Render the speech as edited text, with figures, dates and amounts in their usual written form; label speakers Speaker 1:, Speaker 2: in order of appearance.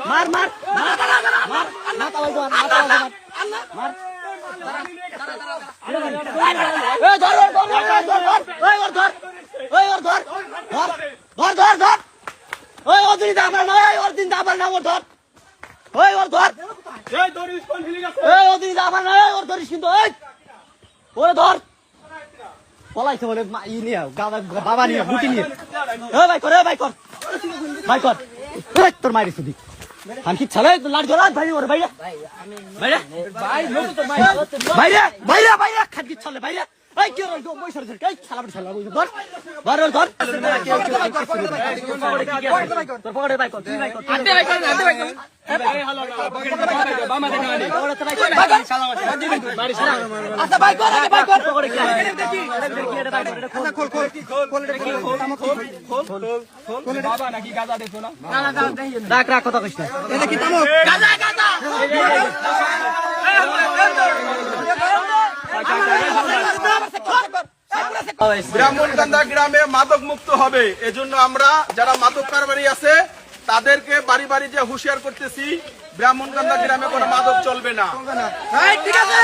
Speaker 1: মার মার মাথা ভাই মার মার ধর ধর ধর ওই অদিন দাবার না ওর দিন দাবার না ওর ধর ওই ওর ধর এই দড়ি কোন ফিলিং আছে এই অদিন দাবার না ওর ধরিস কিন্তু এই ওরে ধর পলাইছে বলে ই নিয়ে বাবা নিয়ে বুটি নিয়ে এই ভাই কর ভাই কর তোর মাইরে সুদি আমি কি ছালে লাড় ধরা ভাই ওরে ভাই ভাই লোক তো ভাই খাদি চলে ভাই এই কি রইলো মই সরে সরে এই ছালাবড় ছালাবড় ধর ধর তোর পকেটে ভাই কর তুই ভাই কর আদে ভাই কর এই হলো বামা দেখা আনি পকেটে ভাই কর মারি সারা আচ্ছা ভাই কর পকেটে কি দেখি এটা ভাই এটা খোল দেখি খোল বাবা নাকি গাজা দেছো না না দেখি রাখ কথা কইছ না এটা কি তামো গাজা
Speaker 2: ব্রাহ্মণকান্দা গ্রামে মাদক মুক্ত হবে এজন্য আমরা যারা মাদক কারবারি আছে তাদেরকে বাড়ি বাড়ি যে হুঁশিয়ার করতেছি ব্রাহ্মণকান্দা গ্রামে কোনো মাদক চলবে না।
Speaker 1: ঠিক আছে